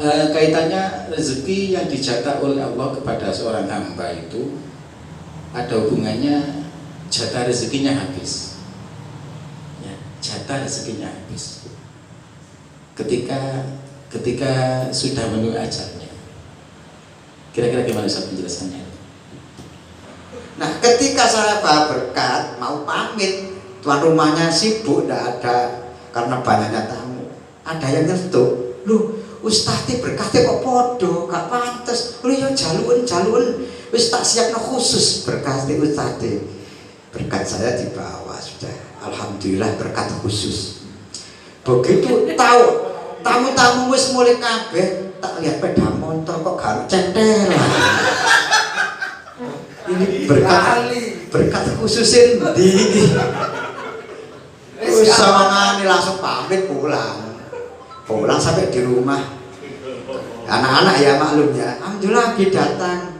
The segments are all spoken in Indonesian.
Kaitannya rezeki yang dijatah oleh Allah kepada seorang hamba itu ada hubungannya jatah rezekinya habis. Ya, jatah rezekinya habis. Ketika sudah menuju ajalnya. Kira-kira gimana Ustaz penjelasannya? Nah, ketika saya bawa berkat mau pamit, tuan rumahnya sibuk, tidak ada karena banyaknya tamu. Ada yang nyetuk, "Loh, Ustadz berkatnya kok podo, gak pantes. Loh ya jalun, wis tak siapno khusus berkatnya Ustadz." Berkat saya dibawa sudah, alhamdulillah berkat khusus. Begitu tahu tamu-tamu wis mulai kabeh, tak lihat sepeda motor kok gak centelan. Ini berkat khususin di sama langsung pamit pulang sampai di rumah. Anak-anak ya maklum ya, alhamdulillah lagi datang.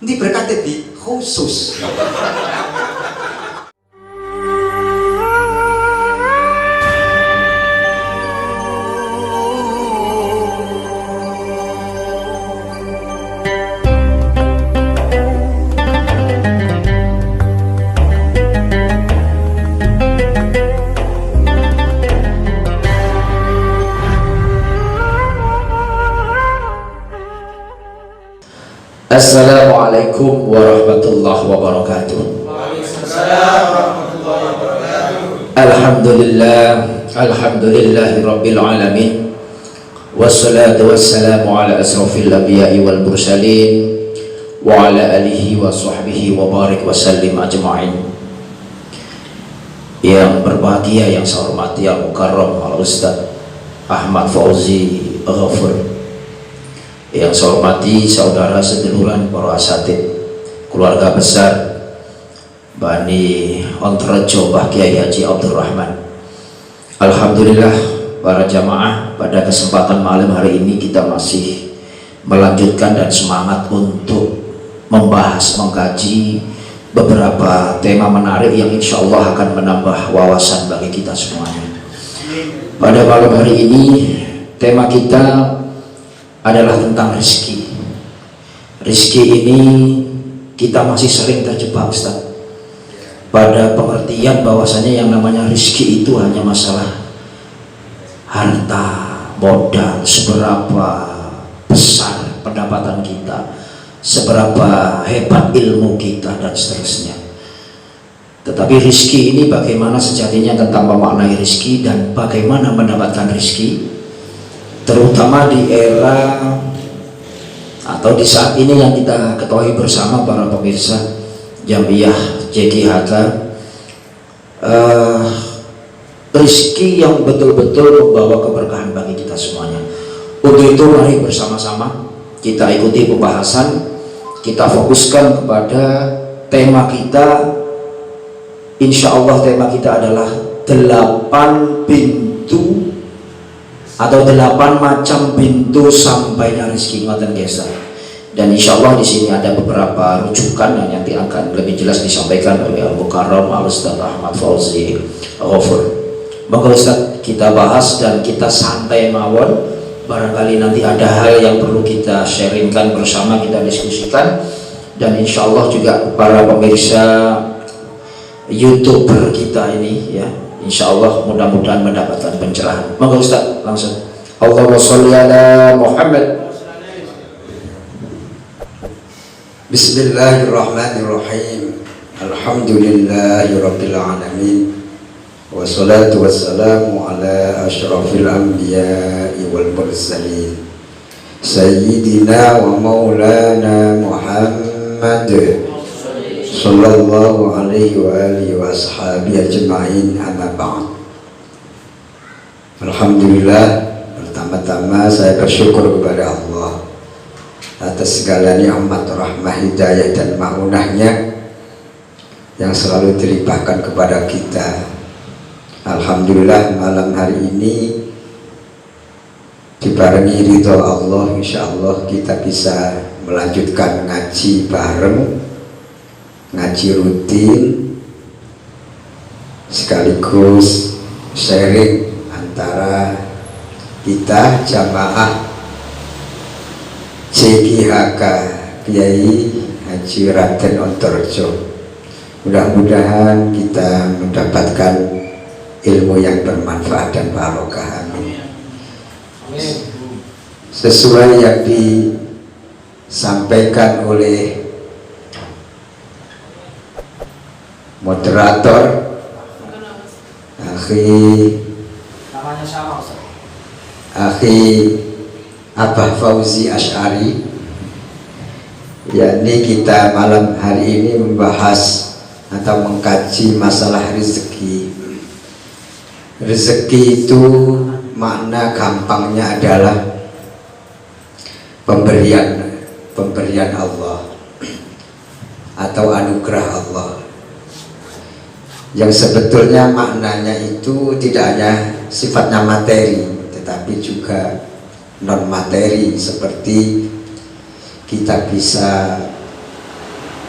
Ini berkatnya di khusus. Assalamualaikum warahmatullahi wabarakatuh. Waalaikumsalam warahmatullahi wabarakatuh. Alhamdulillahi rabbil alamin. Wassalatu wassalamu ala asrafil anbiya'i wal mursalin wa ala alihi wa sahbihi wa barik wa sallim ajma'in. Yang berbahagia, yang saya hormati yang mukarram al Ustaz Ahmad Fauzi Ghafur, yang saya hormati saudara seduluran para asatid, keluarga besar Bani Ontrojo Mbah Kiai Haji Abdurrahman. Alhamdulillah para jamaah, pada kesempatan malam hari ini kita masih melanjutkan dan semangat untuk membahas, mengkaji beberapa tema menarik yang insya Allah akan menambah wawasan bagi kita semuanya. Pada malam hari ini tema kita adalah tentang rezeki. Rezeki ini kita masih sering terjebak Ustaz, pada pengertian bahwasanya yang namanya rezeki itu hanya masalah harta, modal, seberapa besar pendapatan kita, seberapa hebat ilmu kita dan seterusnya. Tetapi rezeki ini bagaimana sejatinya, tentang memaknai rezeki dan bagaimana mendapatkan rezeki, terutama di era atau di saat ini yang kita ketahui bersama para pemirsa Jamiyah JGHK, rezeki yang betul-betul membawa keberkahan bagi kita semuanya. Untuk itu mari bersama-sama kita ikuti pembahasan, kita fokuskan kepada tema kita. Insya Allah tema kita adalah 8 pintu atau 8 macam pintu sampainya rezeki, ngoten guys. Dan insya Allah di sini ada beberapa rujukan yang nanti akan lebih jelas disampaikan oleh Al Mukarram Al Ustaz Ahmad Fauzi Ghafur. Maka Ustaz kita bahas dan kita santai mawon. Barangkali nanti ada hal yang perlu kita sharingkan bersama, kita diskusikan, dan insya Allah juga para pemirsa YouTuber kita ini ya, insya Allah mudah-mudahan mendapatkan pencerahan. Maka Ustaz langsung. Allahumma sholli ala Muhammad. Bismillahirrahmanirrahim. Alhamdulillahirabbil alamin. Wassalatu wassalamu ala asyrafil anbiya'i wal mursalin. Sayyidina wa maulana Muhammad sallallahu alaihi wa alihi wa ashabihi ajma'in, amma ba'd. Alhamdulillah, pertama-tama saya bersyukur kepada Allah atas segala nikmat, rahmah, hidayah dan ma'unahnya yang selalu dilimpahkan kepada kita. Alhamdulillah malam hari ini dibarengi ridho Allah, insya Allah kita bisa melanjutkan ngaji bareng, ngaji rutin, sekaligus sharing antara kita jamaah JGHK Kiai Haji Raden Ontorjo. Mudah-mudahan kita mendapatkan ilmu yang bermanfaat dan barokah. Amin. Sesuai yang disampaikan oleh moderator Akhi Abah Fauzi Asy'ari, yakni kita malam hari ini membahas atau mengkaji masalah rezeki. Rezeki itu makna gampangnya adalah pemberian Allah atau anugerah Allah, yang sebetulnya maknanya itu tidak hanya sifatnya materi tetapi juga non materi, seperti kita bisa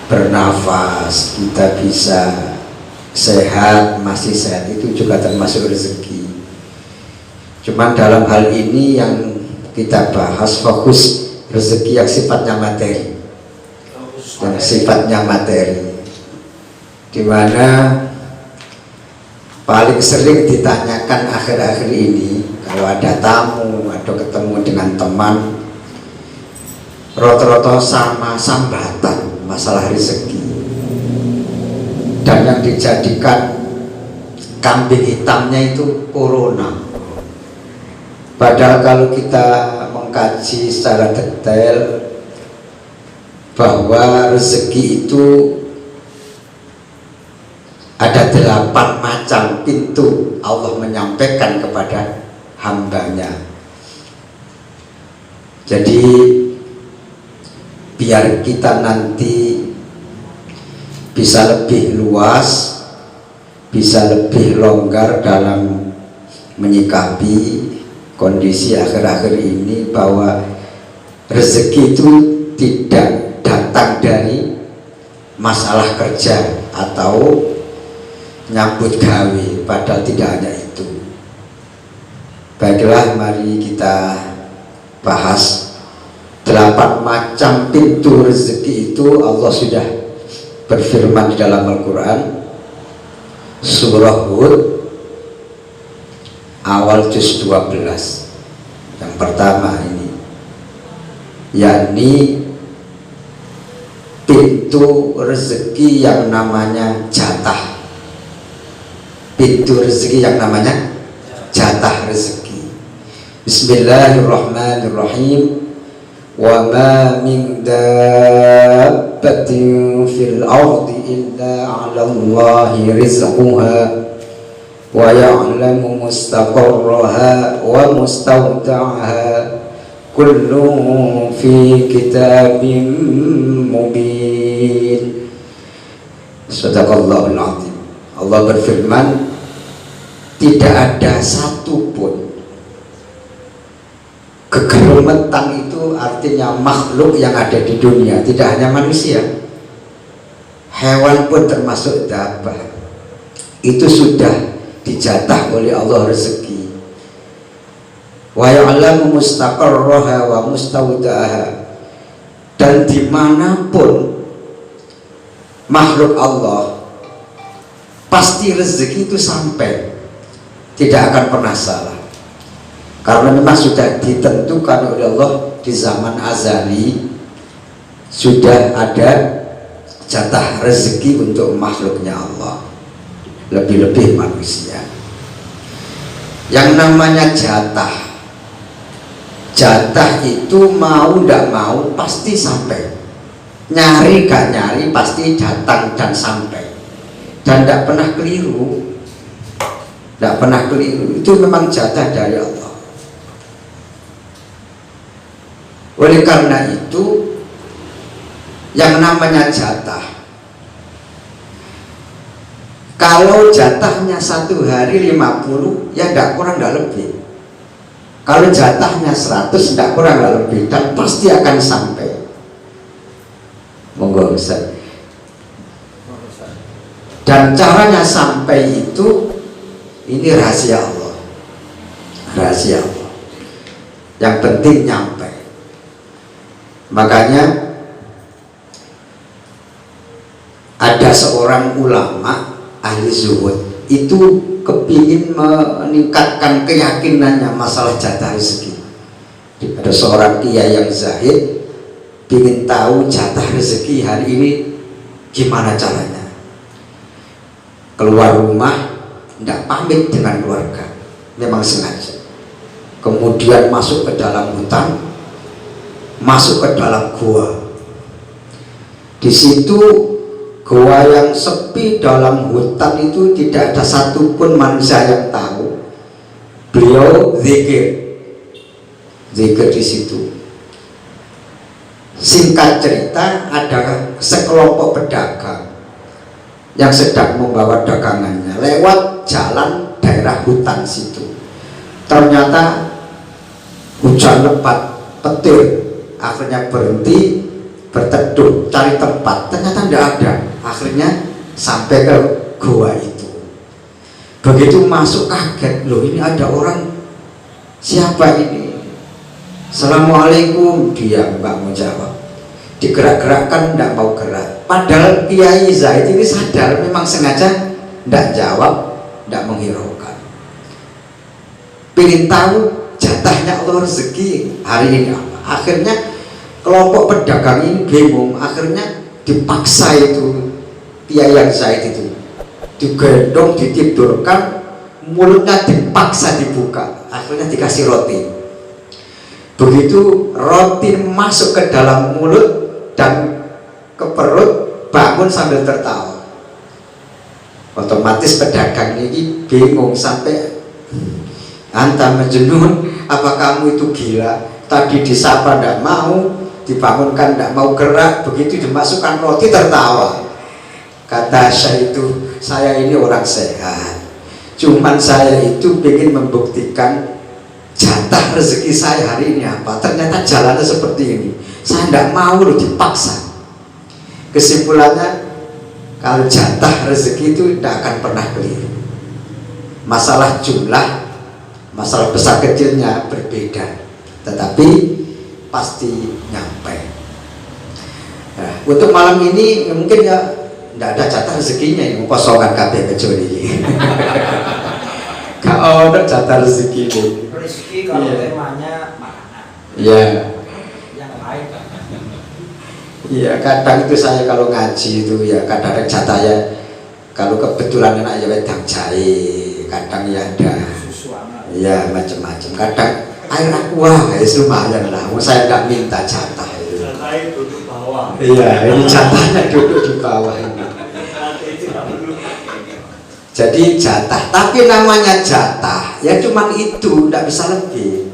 bernafas, kita bisa sehat, masih sehat, itu juga termasuk rezeki. Cuman dalam hal ini yang kita bahas fokus rezeki yang sifatnya materi, yang sifatnya materi, dimana paling sering ditanyakan akhir-akhir ini kalau ada tamu atau ketemu dengan teman, rata-rata sama sambatan masalah rezeki, dan yang dijadikan kambing hitamnya itu corona. Padahal kalau kita mengkaji secara detail bahwa rezeki itu ada 8 macam pintu Allah menyampaikan kepada hambanya. Jadi biar kita nanti bisa lebih luas, bisa lebih longgar dalam menyikapi kondisi akhir-akhir ini, bahwa rezeki itu tidak datang dari masalah kerja atau nyambut gawe, padahal tidak hanya itu. Baiklah, mari kita bahas 8 macam pintu rezeki itu. Allah sudah berfirman di dalam Al-Quran, surah Hud awal juz 12. Yang pertama ini, yakni pintu rezeki yang namanya jatah. Pintu rezeki yang namanya jatah rezeki. Bismillahirrahmanirrahim. Wa ma min dabbatin fil ardi illa 'ala Allahi rizquha wa ya'lamu mustaqarraha wa mustawda'aha kullun fi kitabim mubin. Shadaqallahul azim. Allah berfirman, tidak ada satupun, kegerumetan itu artinya makhluk yang ada di dunia, tidak hanya manusia, hewan pun termasuk dabbah, itu sudah dijatah oleh Allah rezeki. Wa ya'lamu mustaqarraha wa mustawda'aha, dan dimanapun makhluk Allah pasti rezeki itu sampai, tidak akan pernah salah, karena memang sudah ditentukan oleh Allah di zaman azali, sudah ada jatah rezeki untuk makhluknya Allah, lebih-lebih manusia. Yang namanya jatah itu mau tidak mau pasti sampai, nyari gak nyari pasti datang dan sampai, dan tidak pernah keliru, tidak pernah keliru. Itu memang jatah dari Allah. Oleh karena itu, yang namanya jatah, kalau jatahnya 1 hari 50, ya tidak kurang tidak lebih. Kalau jatahnya 100, tidak kurang tidak lebih, dan pasti akan sampai. Monggo Ustaz. Dan caranya sampai itu, ini rahasia Allah, rahasia Allah. Yang penting nyampe. Makanya ada seorang ulama ahli zuhud itu kepingin meningkatkan keyakinannya masalah jatah rezeki. Ada seorang kiai yang zahid ingin tahu jatah rezeki hari ini gimana caranya. Keluar rumah tidak pamit dengan keluarga, memang sengaja. Kemudian masuk ke dalam hutan, masuk ke dalam gua. Di situ gua yang sepi dalam hutan itu tidak ada satupun manusia yang tahu. Beliau zikir di situ. Singkat cerita, ada sekelompok pedagang yang sedang membawa dagangannya lewat jalan daerah hutan situ. Ternyata hujan lebat, petir, akhirnya berhenti berteduh cari tempat. Ternyata tidak ada. Akhirnya sampai ke gua itu. Begitu masuk kaget, loh ini ada orang, siapa ini? Assalamualaikum, dia nggak mau jawab. Digerak-gerakkan tidak mau gerak. Padahal Kiai Zaid ini sadar, memang sengaja tidak jawab, tidak menghiraukan. Pengen tahu jatahnya Allah rezeki hari ini apa. Akhirnya kelompok pedagang ini bingung. Akhirnya dipaksa itu Kiai yang Zaid itu digendong, ditidurkan, mulutnya dipaksa dibuka. Akhirnya dikasih roti. Begitu roti masuk ke dalam mulut dan ke perut, bangun sambil tertawa. Otomatis pedagang ini bingung sampai, anta majnun, apa kamu itu gila? Tadi disapa tidak mau, dibangunkan tidak mau gerak, begitu dimasukkan roti tertawa. Kata saya ini orang sehat, cuman saya itu ingin membuktikan jatah rezeki saya hari ini apa. Ternyata jalannya seperti ini, saya tidak mau loh, dipaksa. Kesimpulannya, kalau jatah rezeki itu tidak akan pernah keliru. Masalah jumlah, masalah besar kecilnya berbeda, tetapi pasti nyampe. Nah, untuk malam ini mungkin ya tidak ada jatah rezekinya, yang kosongan kabeh kecuali ini. Kalau ada jatah rezeki ini. Rezeki kalau temanya makanan. Iya. Yang lain. Iya, kadang itu saya kalau ngaji itu ya kadang jatah ya, kalau kebetulan enak ya wedang jahe, kadang ya ada. Iya, macam-macam. Kadang air aqua ya lumayan lah. Saya nggak minta jatah itu. Jatah itu di bawah. Iya, ini jatahnya duduk di bawah ini. Jadi jatah, tapi namanya jatah ya cuman itu, tidak bisa lebih.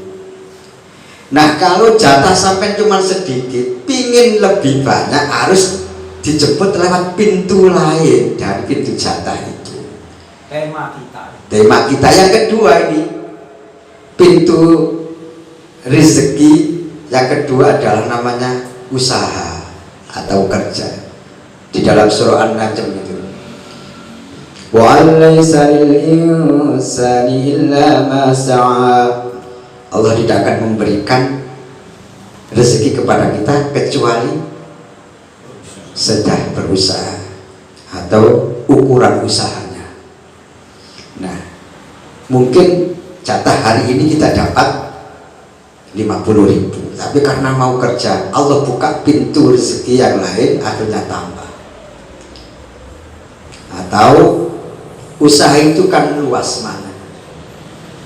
Nah kalau jatah sampai cuman sedikit, pingin lebih banyak, harus dijemput lewat pintu lain dari pintu jatah itu. Tema kita yang kedua ini, pintu rezeki yang kedua adalah namanya usaha atau kerja. Di dalam surah An-Najm itu, wa laysa lil insani illa ma sa'a. Allah tidak akan memberikan rezeki kepada kita kecuali sedang berusaha atau ukuran usahanya. Nah, mungkin jatah hari ini kita dapat 50.000, tapi karena mau kerja, Allah buka pintu rezeki yang lain, akhirnya tambah. Atau usaha itu kan luas mana,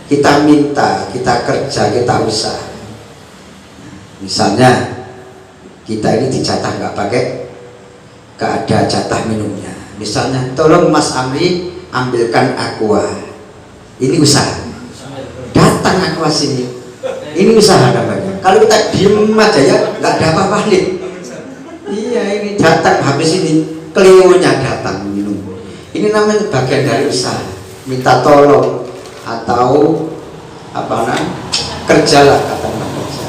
kita minta, kita kerja, kita usaha. Misalnya kita ini dijatah nggak pakai, nggak ada jatah minumnya. Misalnya, tolong Mas Amri ambilkan aqua. Ini usaha. Datang aqua sini. Ini usaha namanya. Kalau kita diem aja ya nggak ada apa-apa nih. Iya, ini datang, habis ini Clio-nya datang minum. Ini namanya bagian dari usaha. Minta tolong atau apa namanya, kerjalah, kata kerja.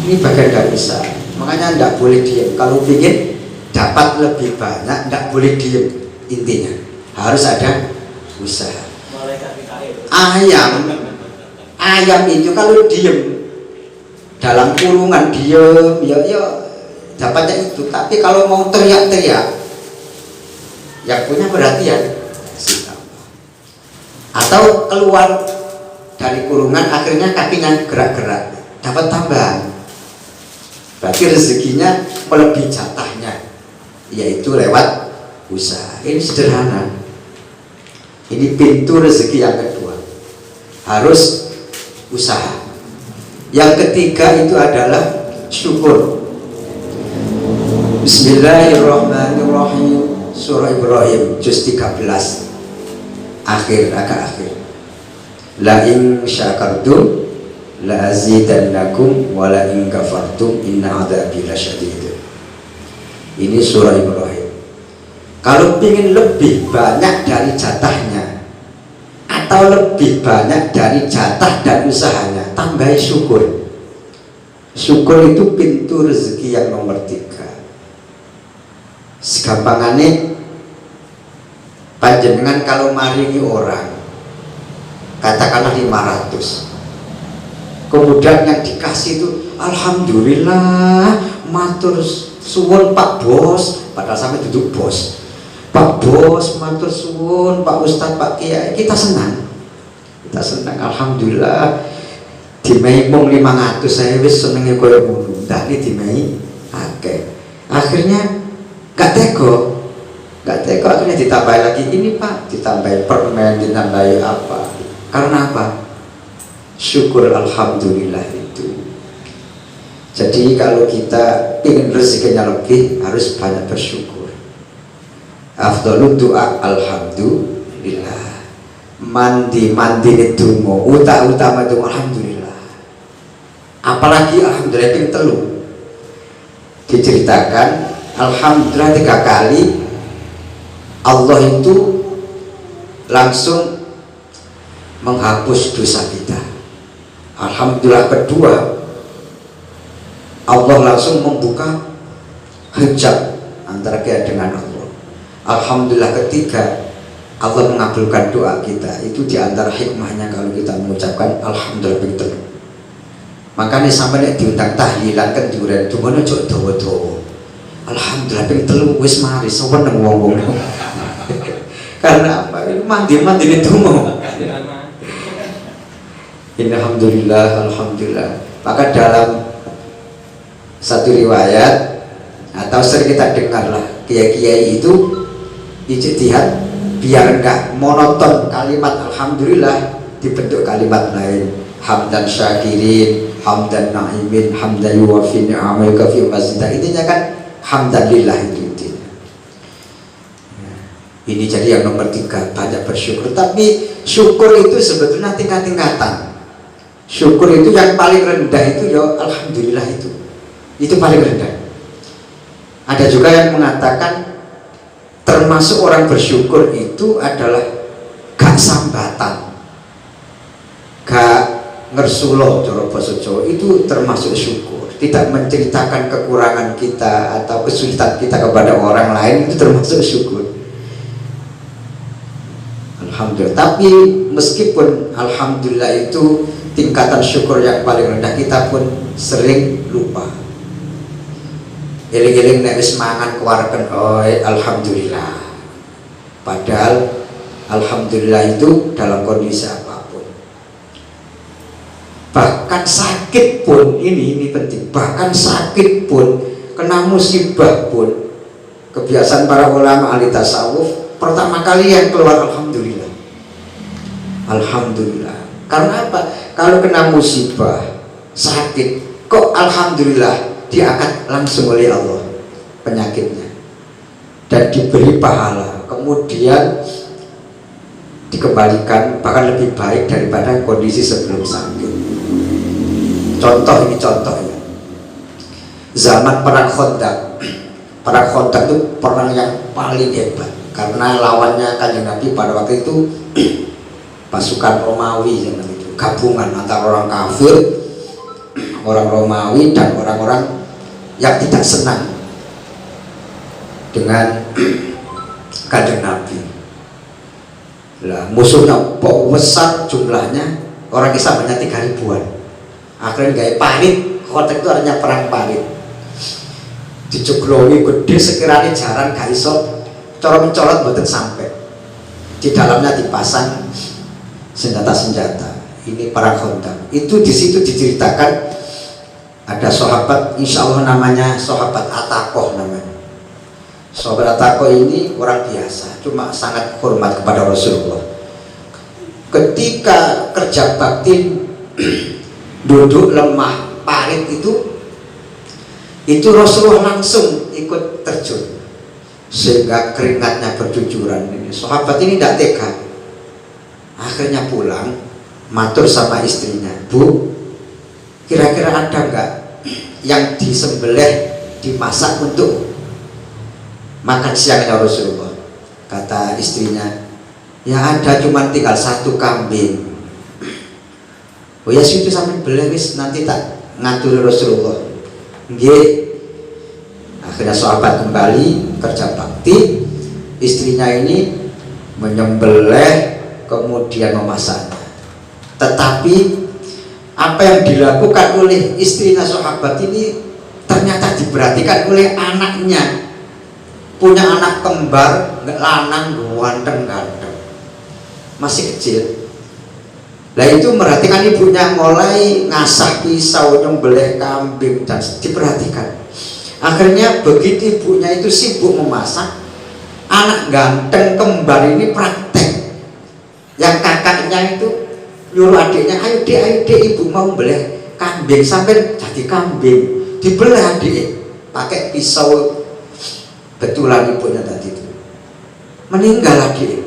Ini bagian dari usaha. Makanya tidak boleh diem. Kalau ingin dapat lebih banyak, tidak boleh diem. Intinya harus ada usaha. Ayam itu kalau diem dalam kurungan diem ya dapatnya itu. Tapi kalau mau teriak-teriak, yang punya perhatian si Allah. Atau keluar dari kurungan akhirnya kakinya gerak-gerak, dapat tambahan, berarti rezekinya melebihi jatahnya, yaitu lewat usaha. Ini sederhana. Ini pintu rezeki yang kedua, harus usaha. Yang ketiga itu adalah syukur. Bismillahirrahmanirrahim. Surah Ibrahim juz 13 agak akhir. La in syakartum la azidannakum wa la in kafartum inna adzabi lasyadid. Ini surah Ibrahim. Kalau ingin lebih banyak dari jatahnya atau lebih banyak dari jatah dan usahanya, tambahi syukur. Syukur itu pintu rezeki yang nomor 3. Segampangannya, panjenengan kalau maringi orang katakanlah 500, kemudian yang dikasih itu alhamdulillah matur suwun Pak Bos, padahal sampai duduk bos, Pak Bos matur suwun Pak Ustadz Pak Kiai, kita senang alhamdulillah. Dimai mung 500 saya wis senenge koyo ngono, ndak iki dimai akeh. Akhirnya gak tega akhirnya ditambahin lagi, ini Pak, ditambahin permen, ditambahin apa. Karena apa? Syukur alhamdulillah itu. Jadi kalau kita ingin rezekinya lebih, harus banyak bersyukur. Afdhalu doa alhamdulillah. Mandi itu mau utama itu alhamdulillah. Apalagi alhamdulillah ping 3 diceritakan, alhamdulillah 3 kali Allah itu langsung menghapus dosa kita. Alhamdulillah kedua, Allah langsung membuka hijab antara kita dengan Allah. Alhamdulillah ketiga, Allah mengabulkan doa kita. Itu diantara hikmahnya kalau kita mengucapkan alhamdulillah betul. Makanya sampai diundang tahlilan kan diurai dungono cok dawa-dawa. Alhamdulillah ping 3 wis mari seneng wong-wong. Karena apa? Mandi itu mau. Alhamdulillah. Maka dalam satu riwayat atau sering kita dengarlah, kiai-kiai itu ijtihad biar enggak monoton kalimat alhamdulillah, dibentuk kalimat lain, hamdan syakirin, hamdan na'imin, hamdan yuwafi ni'amika fi mazida. Intinya kan hamdalillah itu intinya. Ini jadi yang nomor 3, banyak bersyukur. Tapi syukur itu sebetulnya tingkat-tingkatan. Syukur itu yang paling rendah itu ya alhamdulillah itu paling rendah. Ada juga yang mengatakan termasuk orang bersyukur itu adalah gak sambatan, gak ngersulo, cara basa Jawa, itu termasuk syukur. Tidak menceritakan kekurangan kita atau kesulitan kita kepada orang lain, itu termasuk syukur. Alhamdulillah. Tapi meskipun alhamdulillah itu tingkatan syukur yang paling rendah, kita pun sering lupa. Eling-eling nek wis mangan keluarkan alhamdulillah. Padahal alhamdulillah itu dalam kondisi apapun. Bahkan sakit pun, ini penting. Bahkan sakit pun, kena musibah pun, kebiasaan para ulama ahli tasawuf, pertama kali yang keluar alhamdulillah. Alhamdulillah. Karena apa? Kalau kena musibah, sakit, kok alhamdulillah diangkat langsung oleh Allah penyakitnya dan diberi pahala, kemudian dikembalikan bahkan lebih baik daripada kondisi sebelum sakit. Contoh ya, zaman perang Khandaq. Perang Khandaq itu perang yang paling hebat karena lawannya Kanjeng Nabi pada waktu itu pasukan Romawi, gabungan antara orang kafir, orang Romawi, dan orang-orang yang tidak senang dengan Kanjeng Nabi. Lah musuhnya besar jumlahnya, orang Islam hanya 3 ribuan. Akhirnya gaya panik, Khotek itu artinya perang parit. Dijoglowi gede sekiranya jaran gak iso cara mencolot mboten sampai. Di dalamnya dipasang senjata-senjata. Ini perang Khandaq. Itu di situ diceritakan ada sahabat, insya Allah namanya sahabat Ataqah namanya. Sahabat Ataqah ini orang biasa, cuma sangat hormat kepada Rasulullah. Ketika kerja bakti duduk lemah parit itu Rasulullah langsung ikut terjun sehingga keringatnya bercucuran. Ini sahabat ini tidak tega, akhirnya pulang matur sama istrinya, Bu, kira-kira ada nggak yang disembelih dimasak untuk makan siangnya Rasulullah? Kata istrinya, ya ada, cuma tinggal 1 kambing. Oh ya situ sampai beli wis, nanti tak ngatur Rasulullah. Nggih. Akhirnya sahabat kembali kerja bakti, istrinya ini menyembelih kemudian memasaknya. Tetapi apa yang dilakukan oleh istrinya sahabat ini ternyata diperhatikan oleh anaknya. Punya anak kembar, lanang ganteng-ganteng, masih kecil. Nah itu merhatikan ibunya mulai ngasah pisau, nyembelih kambing, dan diperhatikan. Akhirnya begitu ibunya itu sibuk memasak, anak ganteng kembar ini praktek. Yang kakaknya itu nyuruh adiknya, ayo dek ibu mau beleh kambing, sampai jadi kambing, dibelah adik pakai pisau. Betulan ibunya tadi itu meninggal adik.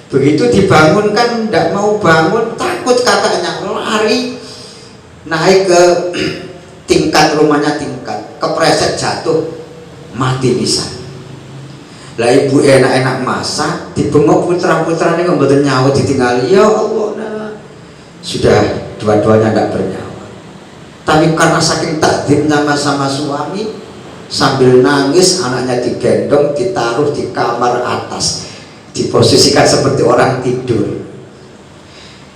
Begitu dibangunkan tidak mau bangun, takut kakaknya, lari naik ke tingkat rumahnya, kepreset jatuh mati bisa. Lah ibu enak-enak masak, dibengok putra-putranya nggak betul nyawa, ditinggali. Ya Allah, nah. Sudah dua-duanya tidak bernyawa. Tapi karena saking takdirnya sama suami, sambil nangis anaknya digendong, ditaruh di kamar atas, diposisikan seperti orang tidur.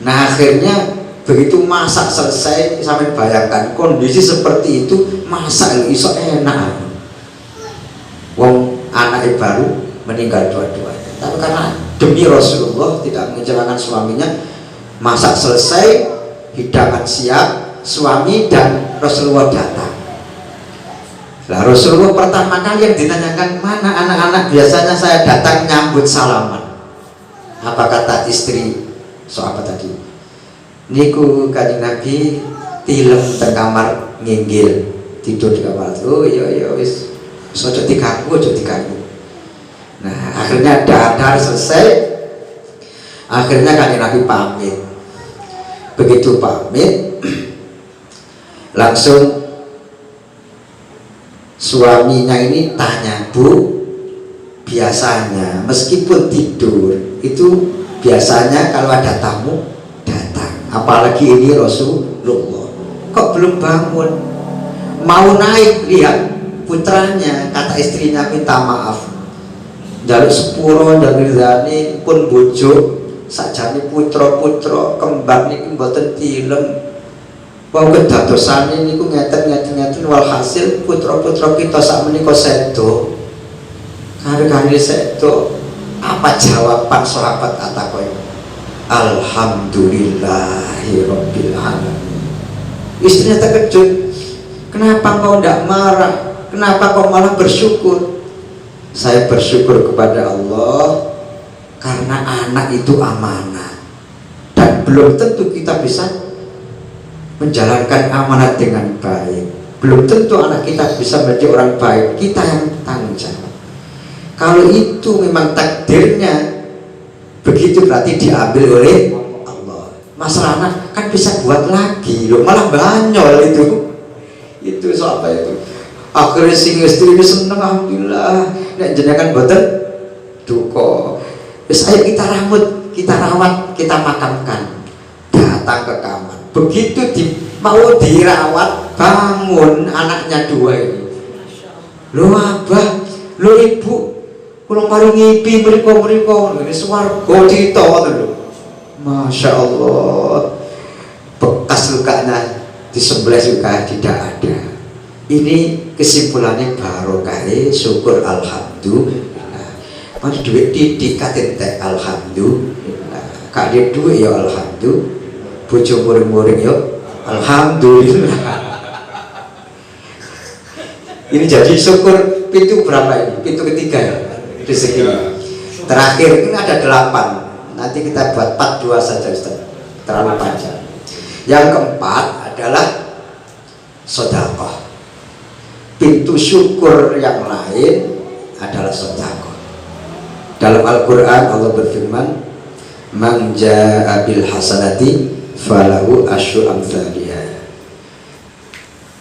Nah akhirnya begitu masak selesai, sampai bayangkan kondisi seperti itu, masak iso enak. Wong anaknya baru meninggal dua-duanya, tapi karena demi Rasulullah tidak mengecewakan suaminya, masak selesai, hidangan siap, suami dan Rasulullah datang. Lah Rasulullah pertama kali yang ditanyakan, mana anak-anak? Biasanya saya datang nyambut salaman. Apa kata istri sahabat tadi? Niku kanjeng Nabi tilem teng kamar nginggil, tidur di kamar. Oh iya wis ojo diganggu. Nah akhirnya dadar selesai, akhirnya kanjeng Nabi pamit. Begitu pamit langsung suaminya ini tanya, Bu, biasanya meskipun tidur itu biasanya kalau ada tamu datang, apalagi ini Rasulullah, kok belum bangun? Mau naik, lihat putranya, kata istrinya minta maaf, jaluk sepuro dan rizani pun bojo sakjane putra-putra kembar niki mboten tilem. Wau kedadosane niku ngeten walhasil putra-putra kita sak menika sedo. Kare-kare sedo. Apa jawaban sahabat Ataqah? Alhamdulillahirabbil alamin. Istrinya terkejut. Kenapa kau tidak marah? Kenapa kau malah bersyukur? Saya bersyukur kepada Allah karena anak itu amanah, dan belum tentu kita bisa menjalankan amanat dengan baik. Belum tentu anak kita bisa menjadi orang baik, kita yang tanggung jawab. Kalau itu memang takdirnya begitu, berarti diambil oleh Allah. Masalah anak kan bisa buat lagi loh, malah banyol itu soal apa itu. Akhirnya sing istri ini seneng, alhamdulillah. Nek jenengan boten duka, wis ayo kita rawat, kita makamkan. Datang ke kamar. Begitu mau dirawat, bangun anaknya 2 ini. Lo abah, lo ibu, kalau mari ngipi mereka ini swarga cita lho. Masya Allah, bekas lukanya disembelih juga tidak ada. Ini kesimpulannya barokah, syukur alhamdulillah. Mas duit didik katentek alhamdulillah. Kak dia duit ya alhamdulillah. Bojo muring-muring ya alhamdulillah. Ini jadi syukur pintu berapa ini? Pintu ketiga ya rezeki. Terakhir ini ada 8. Nanti kita buat part 2 saja Ustaz. Terlalu panjang. Yang keempat adalah sedekah. Pintu syukur yang lain adalah sedekah. Dalam Al-Qur'an Allah berfirman, "Man jaa'a bil hasanati falahu asyru amsalihha."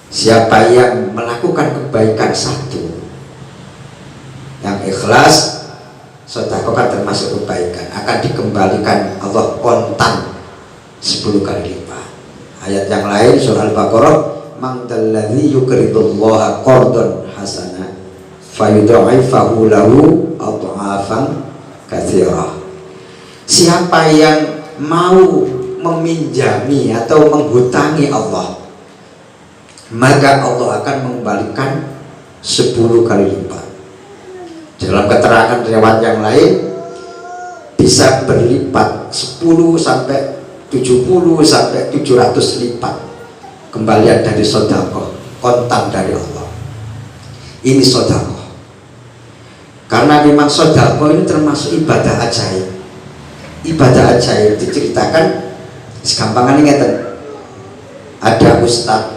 Siapa yang melakukan kebaikan satu, yang ikhlas, sedekah kan termasuk kebaikan, akan dikembalikan Allah kontan 10 kali lipat. Ayat yang lain surah Al-Baqarah, "Man dalladzi yuqridullaha qardan hasana fayudha'ifahu lahu adhafan katsirah." Siapa yang mau meminjami atau menghutangi Allah, maka Allah akan mengembalikan 10 kali lipat. Dalam keterangan riwayat yang lain bisa berlipat 10 sampai 70 sampai 700 lipat kembalian dari sedekah kontan dari Allah. Ini sedekah. Karena memang sedekah ini termasuk ibadah ajaib. Ibadah ajaib diceritakan segampangan ngeten. Ada ustadz,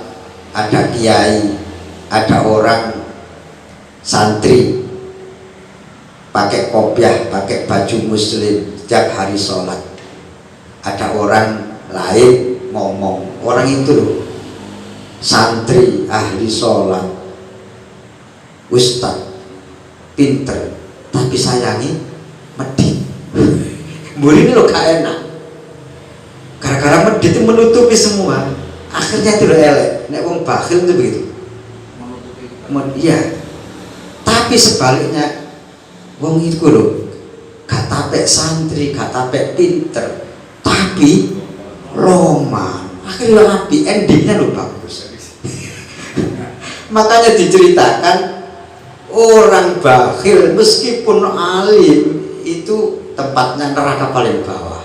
ada kiai, ada orang santri pakai kopiah, pakai baju muslim setiap hari sholat. Ada orang lain ngomong, orang itu loh santri ahli sholat, ustadz pinter, tapi sayangi medit. Murid ini loh gak enak, gara-gara medit itu menutupi semua. Akhirnya itu loh elek. Nek wong bakhil itu begitu. Iya. Tapi sebaliknya wong itu loh gak tapek santri, gak tapek pinter, tapi loman. Akhirnya rapi, endingnya loh bagus. Makanya diceritakan orang bakhil meskipun alim itu tempatnya neraka paling bawah.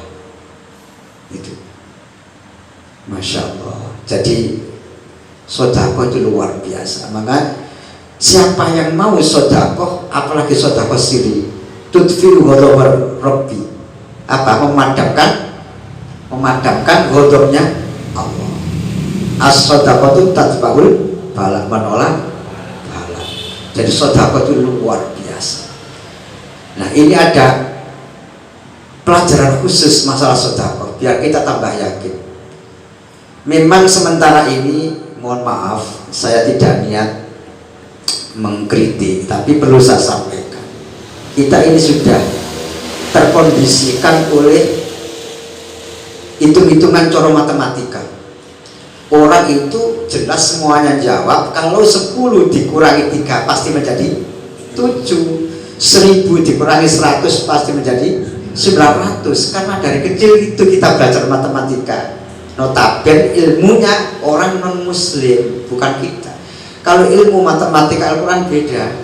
Itu. Masya Allah. Jadi sedekah itu luar biasa. Maka siapa yang mau sedekah, apalagi sedekah siri, tudfi'u ghadabar Rabbi. Apa? Memadamkan ghadabnya Allah. As-sadaqatu tatba'ul bala, menolak bala. Jadi sedekah itu luar biasa. Nah, ini ada pelajaran khusus masalah sedekah biar kita tambah yakin. Memang sementara ini, mohon maaf, saya tidak niat mengkritik, tapi perlu saya sampaikan. Kita ini sudah terkondisikan oleh hitung-hitungan coro matematika. Orang itu jelas semuanya jawab, kalau 10 dikurangi 3 pasti menjadi 7, 1000 dikurangi 100 pasti menjadi 900. Karena dari kecil itu kita belajar matematika. Notabene ilmunya orang non muslim, bukan kita. Kalau ilmu matematika Al-Quran beda.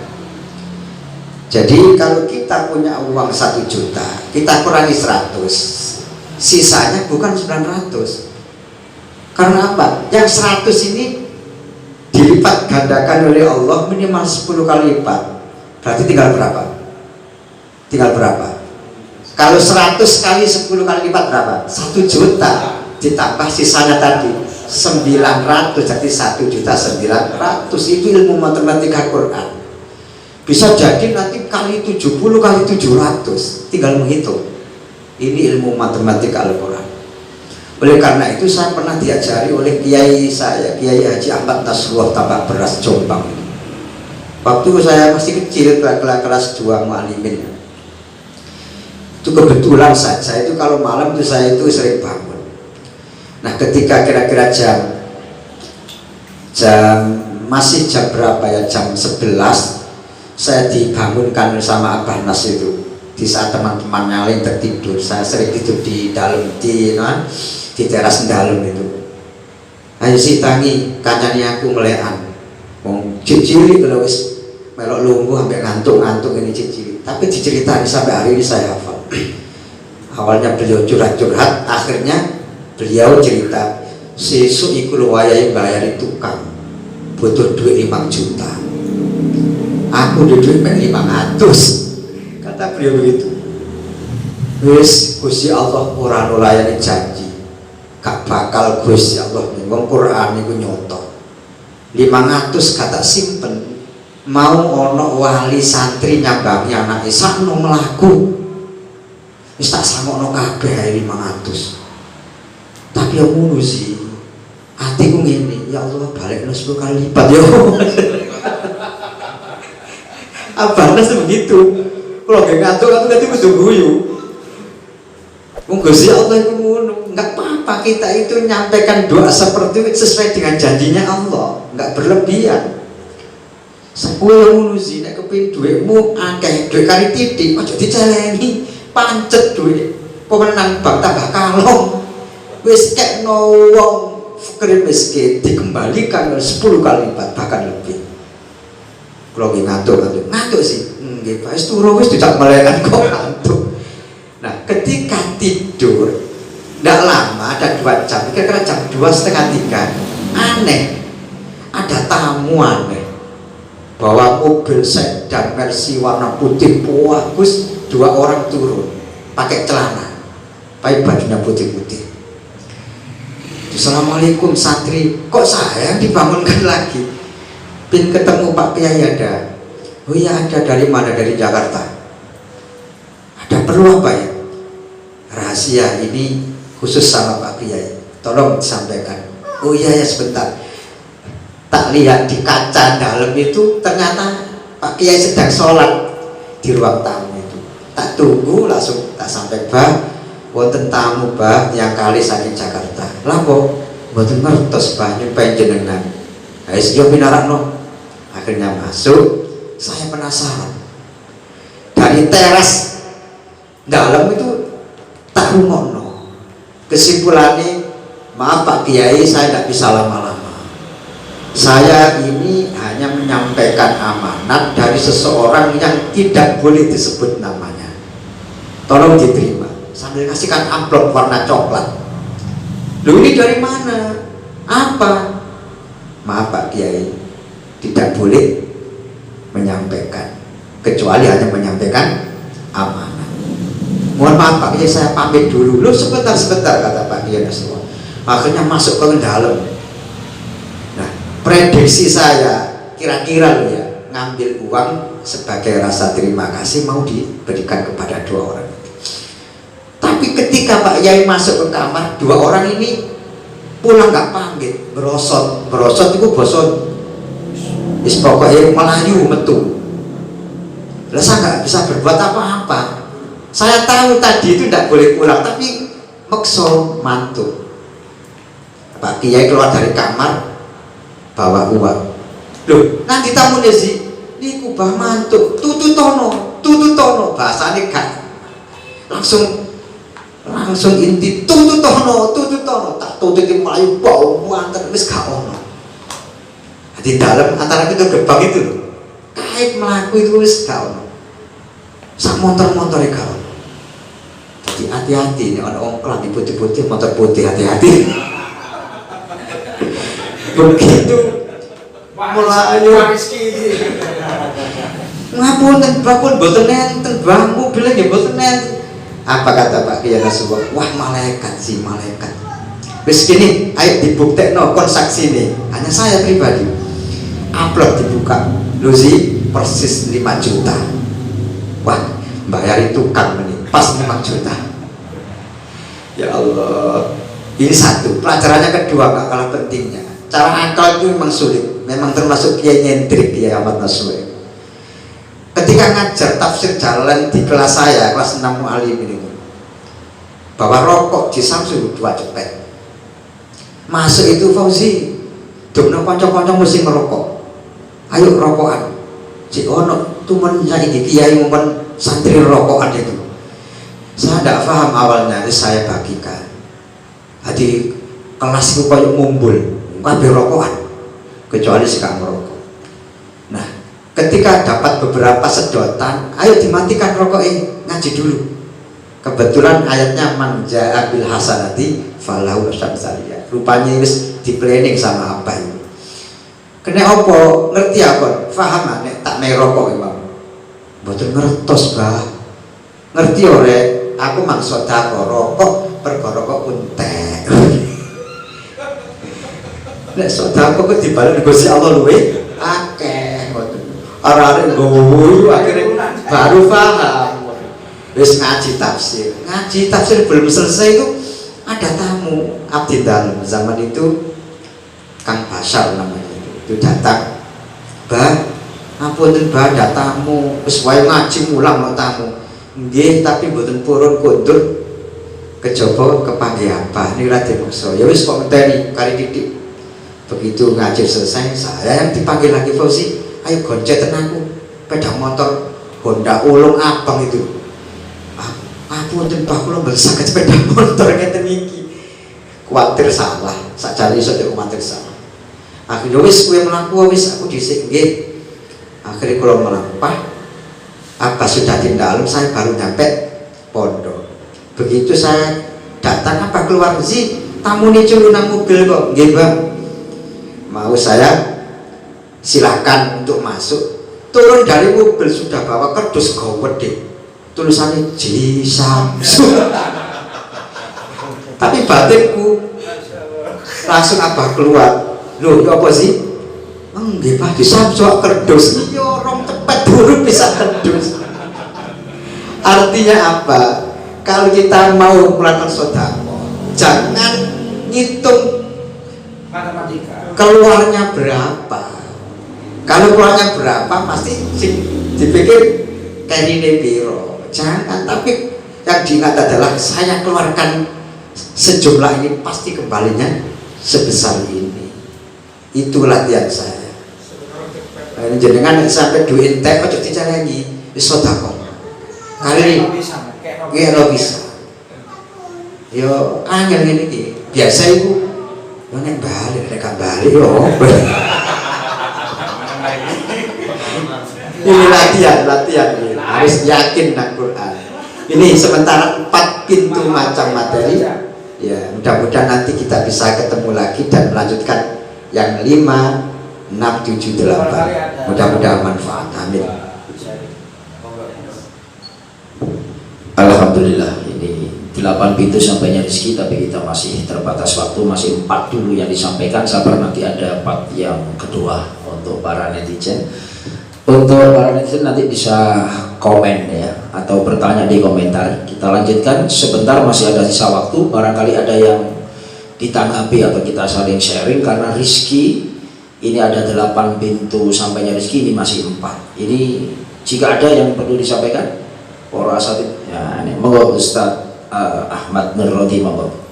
Jadi kalau kita punya uang 1 juta, kita kurangi 100, sisanya bukan 900. Karena apa? Yang 100 ini dilipat gandakan oleh Allah minimal 10 kali lipat. Berarti tinggal berapa? Tinggal berapa? Kalau 100 kali 10 kali lipat berapa? 1 juta. Ditambah sisanya tadi 900, jadi 1.900.000. Itu ilmu matematika Quran. Bisa jadi nanti kali 70 kali 700, tinggal menghitung. Ini ilmu matematika Al-Quran. Oleh karena itu saya pernah diajari oleh kiai saya, Kiai Haji Ahmad Nasrullah Tambak Beras Jombang. Waktu saya masih kecil, kelas 2 mu'alimin. Itu kebetulan saja itu kalau malam itu saya itu sering bangun. Nah, ketika kira-kira jam masih jam berapa ya, jam 11, saya dibangunkan sama Abah Nas itu. Di saat teman-teman yang lain tertidur, saya sering tidur di dalam, di teras dalam itu. ayo si tangi kancane aku melekan wong cilik lho wis melok lungguh sampai ngantuk-ngantuk ini cilik tapi diceritani sampai hari ini saya hafal. Awalnya beliau curhat-curhat, akhirnya beliau cerita sesuk iku lho wayahe bayari tukang butuh duit 5 juta, aku duit 500, kata beliau begitu. Wis Gusti Allah ora nulayani janji, gak bakal Gusti Allah wong Quran iku nyoto 500 kata simpen. Mau ono wali santri nyambangi anake sakno mlaku wis tak sangokno kabeh 500. Tapi yo ngono sih atiku ngene, ya Allah balikno 10 kali lipat yo. Abang begitu kalau gak ngantuk nanti kudu guyu. Gusti Allah itu ngono, nggak apa-apa kita itu nyampaikan doa seperti itu sesuai dengan janjinya Allah, nggak berlebihan. Sepuluh ngono sih, nek kepin duitmu akeh, duit kali titik, ojo diceleni, pancet duit, pemenang bang tambah kalong, wis kekno wong fakir miskin dikembalikan 10 kali lipat bahkan lebih. Kalau ngantuk sih, nggih Pak, wis turu wis dijak melekan kok ngantuk. Nah, ketika tidur tidak lama, ada 2 jam, kira-kira jam 2:30, 3 aneh, ada tamu aneh bawa mobil sedan Mercy warna putih bagus, 2 orang turun pakai celana, pakai bajunya putih-putih. Assalamualaikum santri, kok saya dibangunkan lagi? Pin ketemu Pak Kiai ada. Oh iya ada, dari mana? Dari Jakarta. Ada perlu apa ya? Rahasia ini khusus sama Pak Kiai, tolong disampaikan. Oh iya ya sebentar. Tak lihat di kaca dalam itu ternyata Pak Kiai sedang sholat di ruang tamu itu. Tak tunggu langsung tak sampai bah, wonten tamu bah yang kali saking Jakarta. Lah kok mboten ngertos bah nyupen jenengan. Wis yo pinarakno. Akhirnya masuk, saya penasaran. Dari teras dalam itu tak rumono. Kesimpulannya, maaf Pak Kiai, saya tidak bisa lama-lama. Saya ini hanya menyampaikan amanat dari seseorang yang tidak boleh disebut namanya. Tolong diterima. Sambil kasihkan amplop warna coklat. Loh ini dari mana? Apa? Maaf Pak Kiai, tidak boleh menyampaikan, kecuali hanya menyampaikan amanat. Mohon maaf Pak Kiai, saya pamit dulu. Loh sebentar kata Pak Kiai Nasrullah. Akhirnya masuk ke dalam. Nah, prediksi saya kira-kira ya, ngambil uang sebagai rasa terima kasih mau diberikan kepada 2 orang. Tapi ketika Pak Kiai masuk ke kamar, 2 orang ini pulang nggak pamit, berosot itu boson. Is pokoknya Melayu metu. Lah saya nggak bisa berbuat apa-apa. Saya tahu tadi itu tidak boleh pulang, tapi makso mantu. Pak Kiai keluar dari kamar bawa uang. Loh, nanti tamu sih, ini kubah mantu, tutu tono, bahasanya kan langsung inti tutu tono, tak tutu itu Melayu bau muantar wis gak ono. Di dalam antara pintu gerbang itu loh, kait melaku itu wis gak ono. Sak motor-motor gak ono. Jadi hati-hati nih, orang kelambi putih-putih, motor putih, hati-hati. Begitu Melayu ngapunten bakun boten nenten bang, mobilnya nggih boten nenten. Apa kata Pak Kiai Nasrullah? Wah malaikat sih, malaikat. Wis gini, ayo dibuktekno kon saksine. Hanya saya pribadi. Amplop dibuka. Lho sih persis 5 juta. Wah, bayari tukang ini pas 5 juta. Ya Allah. Ini satu, pelajarannya kedua gak kalah pentingnya. Cara akal itu memang sulit. Memang termasuk Kiai nyentrik Kiai Ahmad Nasrullah. Ketika ngajar tafsir jalan di kelas saya, kelas 6 mu'alim ini, bawa rokok di Samsul 2 cepet. Masuk itu Fauzi, domno konco-konco mesti ngerokok. Ayo rokokan. Si ono temennya ini Kiai momen santri rokokan itu. Saya tidak paham awalnya, saya bagikan. Jadi kelas itu kayak ngumpul kabeh rokokan kecuali si kang merokok. Nah, ketika dapat beberapa sedotan, ayo dimatikan rokoknya, ngaji dulu. Kebetulan ayatnya manja abil hasanati falahu asyamsaliyah. Rupanya wis di planning sama apa ini. Kena opo ngerti apa? Faham nek tak merokok Bang. Mboten ngertos, Bah. Ngerti ore, aku maksud tak rokok perkara rokok untek. Nek sedekah kok dibalik Gusti Allah luwe akeh ngoten. Arek nggowo akhirnya baru paham. Wis ngaji tafsir belum selesai itu ada tamu abdi dalam zaman itu Kang Basar namanya itu datang, Bah, ampun Bah, ada tamu wis wae ngaji mulang mau tamu nggih tapi mboten purun kondur kejaba kepanggih apa ini Raden Meksa ya wis kok ngenteni kari titik. Begitu ngaji selesai saya yang dipanggil lagi Fauzi, ayo goncetan aku pedang motor Honda Ulung abang itu. Aku untuk Pak kula mboten saged sepeda motor ngeten iki. Kuwatir salah, sakjane iso kuwatir salah. Akhirnya wis kowe mlaku wis aku dhisik nggih. Akhirnya kula melampah. Apa sudah di dalam saya baru nyampe pondok. Begitu saya datang apa keluar sih tamu nih curu nang mobil kok nggih Bang. Mau saya silakan untuk masuk. Turun dari mobil sudah bawa kardus gawede. Tulisannya Ji Samsu. Tapi batinku langsung apa keluar. Loh, itu apa sih? Nggih Pak, Ji Samsu kerdus. Iya, orang cepet buru bisa kerdus. Artinya apa? Kalau kita mau melakukan sedekah, jangan ngitung matematika. Keluarnya berapa. Kalau keluarnya berapa pasti dipikir karine piro. Jangan, tapi yang diingat adalah saya keluarkan sejumlah ini pasti kembalinya sebesar ini. Itu latihan saya. Ini jenengan sampai duit entek ojo dicarengi wis sedekah. Kali nggih lo bisa. Yo angel ngene iki. Biasa iku yo nek balik yo. Ini latihan harus yakin dengan Quran. Ini sementara 4 pintu macam materi. Ya, mudah-mudahan nanti kita bisa ketemu lagi dan melanjutkan yang 5, 6, 7, 8. Mudah-mudahan manfaat. Amin. Alhamdulillah, ini 8 pintu sampainya rezeki, tapi kita masih terbatas waktu, masih 4 dulu yang disampaikan. Sabar, nanti ada 4 yang kedua untuk para netizen. Untuk para netizen nanti bisa komen ya, atau bertanya di komentar. Kita lanjutkan sebentar, masih ada sisa waktu. Barangkali ada yang ditanggapi atau kita saling sharing, karena rizki ini ada 8 pintu sampainya rizki, ini masih 4. Ini jika ada yang perlu disampaikan, para asatidz ya, ini monggo Ustaz Ahmad Nur Rodi, monggo.